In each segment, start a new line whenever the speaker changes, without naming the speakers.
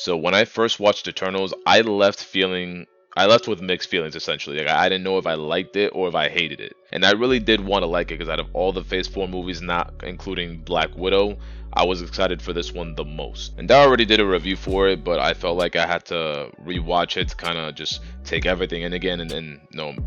So when I first watched Eternals, I left with mixed feelings essentially. Like I didn't know if I liked it or if I hated it. And I really did want to like it because out of all the Phase 4 movies, not including Black Widow, I was excited for this one the most. And I already did a review for it, but I felt like I had to rewatch it to kind of just take everything in again and then,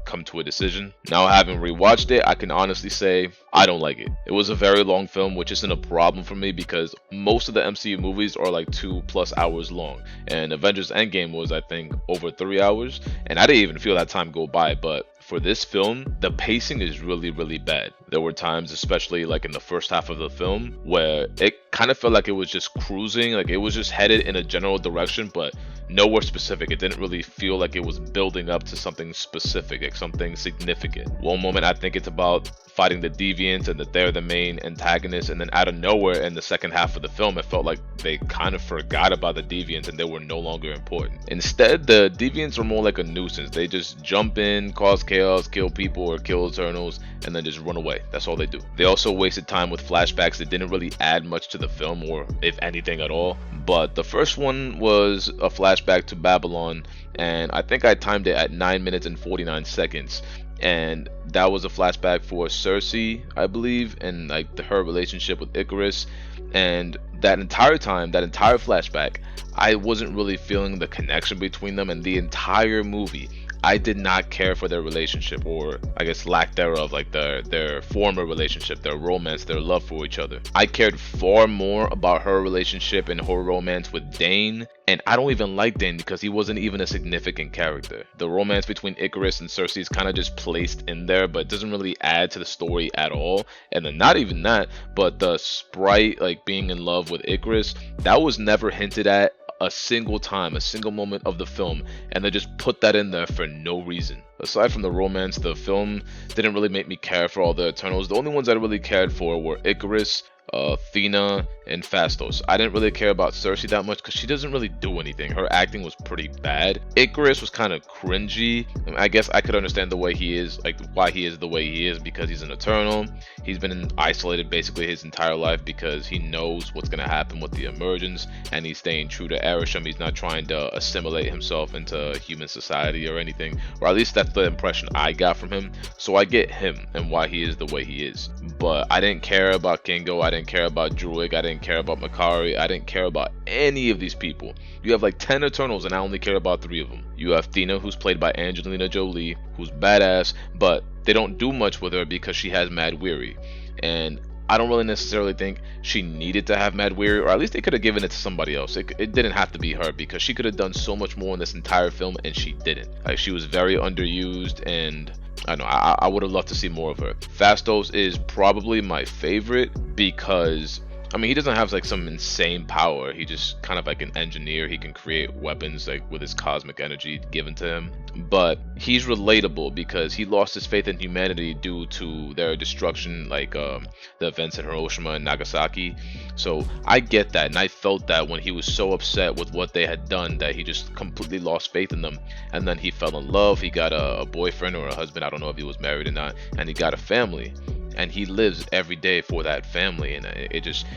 come to a decision. Now, having rewatched it, I can honestly say I don't like it. It was a very long film, which isn't a problem for me because most of the MCU movies are like 2+ hours long. And Avengers Endgame was, I think, over 3 hours. And I didn't even feel that time go by, but for this film, the pacing is really, really bad. There were times, especially like in the first half of the film, where it kind of felt like it was just cruising, like it was just headed in a general direction, but nowhere specific. It didn't really feel like it was building up to something specific, like something significant. One moment I think it's about fighting the Deviants and that they're the main antagonist, and then out of nowhere in the second half of the film, it felt like they kind of forgot about the Deviants and they were no longer important. Instead, the Deviants are more like a nuisance. They just jump in, cause chaos, kill people or kill Eternals, and then just run away. That's all they do. They also wasted time with flashbacks that didn't really add much to the film, or if anything at all. But the first one was a flashback to Babylon, and I think I timed it at 9 minutes and 49 seconds. And that was a flashback for Cersei, I believe, and like her relationship with Icarus. And that entire time, that entire flashback, I wasn't really feeling the connection between them, and the entire movie I did not care for their relationship, or I guess lack thereof, like their former relationship, their romance, their love for each other. I cared far more about her relationship and her romance with Dane, and I don't even like Dane because he wasn't even a significant character. The romance between Icarus and Cersei is kind of just placed in there, but it doesn't really add to the story at all. And then not even that, but the sprite like being in love with Icarus, that was never hinted at a single time, a single moment of the film, and they just put that in there for no reason. Aside from the romance, the film didn't really make me care for all the Eternals. The only ones I really cared for were Icarus, Athena, and Phastos. I didn't really care about Cersei that much because she doesn't really do anything. Her acting was pretty bad. Icarus was kind of cringy. I guess I could understand the way he is, like why he is the way he is, because he's an Eternal. He's been isolated basically his entire life because he knows what's going to happen with the emergence, and he's staying true to Arishem. He's not trying to assimilate himself into human society or anything, or at least that's the impression I got from him. So I get him and why he is the way he is. But I didn't care about Kingo, I didn't care about Druig, I didn't care about Makari, I didn't care about any of these people. You have like 10 Eternals and I only care about 3 of them. You have Athena, who's played by Angelina Jolie, who's badass, but they don't do much with her because she has Mad Weary. And I don't really necessarily think she needed to have Mad Weary, or at least they could have given it to somebody else. It didn't have to be her because she could have done so much more in this entire film, and she didn't. Like, she was very underused, and I don't know, I would have loved to see more of her. Phastos is probably my favorite because, I mean, he doesn't have like some insane power. He just kind of like an engineer. He can create weapons like with his cosmic energy given to him. But he's relatable because he lost his faith in humanity due to their destruction, like the events in Hiroshima and Nagasaki. So I get that, and I felt that when he was so upset with what they had done that he just completely lost faith in them. And then he fell in love. He got a boyfriend or a husband. I don't know if he was married or not. And he got a family. And he lives every day for that family, and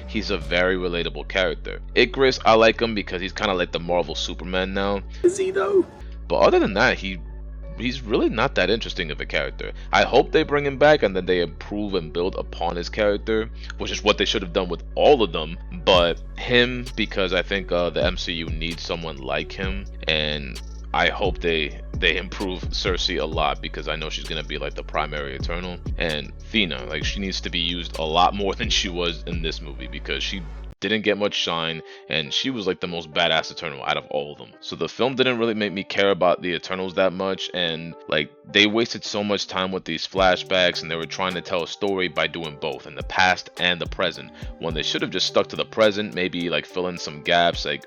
he's a very relatable character. Icarus, I like him because he's kind of like the Marvel Superman now.
Is he though?
But other than that, he's really not that interesting of a character. I hope they bring him back and then they improve and build upon his character, which is what they should have done with all of them. But him, because I think the MCU needs someone like him, and I hope they improve Cersei a lot because I know she's gonna be like the primary Eternal. And Athena, like, she needs to be used a lot more than she was in this movie because she didn't get much shine, and she was like the most badass Eternal out of all of them. So the film didn't really make me care about the Eternals that much, and like they wasted so much time with these flashbacks, and they were trying to tell a story by doing both in the past and the present, when they should have just stuck to the present, maybe like fill in some gaps, like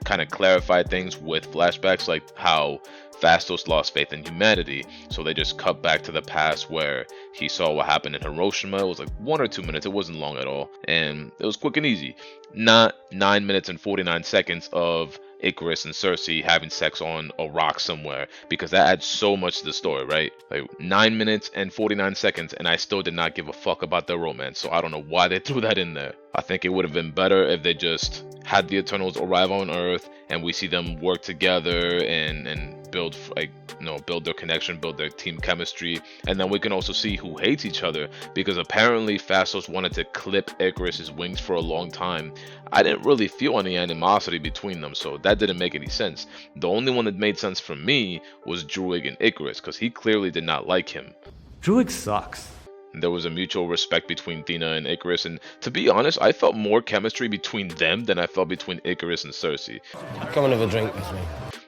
kind of clarify things with flashbacks, like how Phastos lost faith in humanity, so they just cut back to the past where he saw what happened in Hiroshima. It was like 1 or 2 minutes, it wasn't long at all, and it was quick and easy. Not 9 minutes and 49 seconds of Icarus and Cersei having sex on a rock somewhere, because that adds so much to the story, right? Like 9 minutes and 49 seconds, and I still did not give a fuck about their romance, so I don't know why they threw that in there. I think it would have been better if they just had the Eternals arrive on Earth and we see them work together and build, like, build their connection, build their team chemistry, and then we can also see who hates each other, because apparently Phastos wanted to clip Icarus's wings for a long time. I didn't really feel any animosity between them, so that didn't make any sense. The only one that made sense for me was Druig and Icarus, because he clearly did not like him.
Druig sucks.
There was a mutual respect between Thena and Icarus, and to be honest, I felt more chemistry between them than I felt between Icarus and Cersei.
Come and have a drink with me.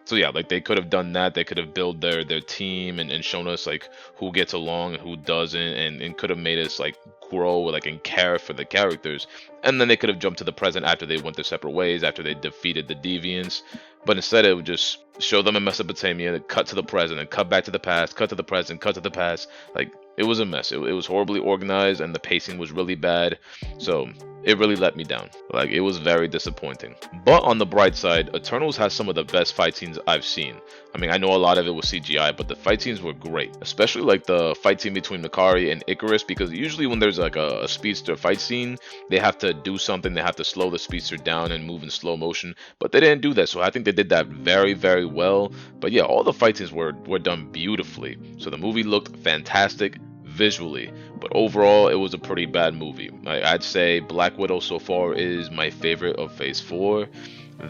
So yeah, like, they could have done that. They could have built their team and shown us like who gets along and who doesn't, and could have made us like grow, like, and care for the characters. And then they could have jumped to the present after they went their separate ways, after they defeated the Deviants. But instead, it would just show them in Mesopotamia, cut to the present, and cut back to the past, cut to the present, cut to the past. Like, it was a mess. It was horribly organized, and the pacing was really bad. So it really let me down. Like, it was very disappointing. But on the bright side, Eternals has some of the best fight scenes I've seen. I mean, I know a lot of it was CGI, but the fight scenes were great. Especially like the fight scene between Makari and Icarus, because usually when there's like a speedster fight scene, they have to do something. They have to slow the speedster down and move in slow motion, but they didn't do that. So I think they did that very, very well. But yeah, all the fight scenes were done beautifully. So the movie looked fantastic visually, but overall it was a pretty bad movie. I'd say Black Widow so far is my favorite of Phase 4,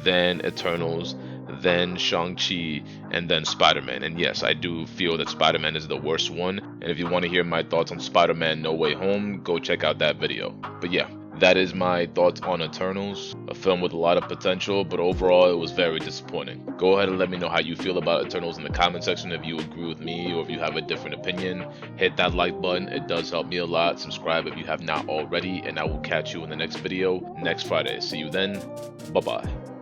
then Eternals, then Shang-Chi, and then Spider-Man. And yes, I do feel that Spider-Man is the worst one, and if you want to hear my thoughts on Spider-Man No Way Home, go check out that video. But yeah, that is my thoughts on Eternals, a film with a lot of potential, but overall it was very disappointing. Go ahead and let me know how you feel about Eternals in the comment section, if you agree with me or if you have a different opinion. Hit that like button, it does help me a lot. Subscribe if you have not already, and I will catch you in the next video next Friday. See you then, bye bye.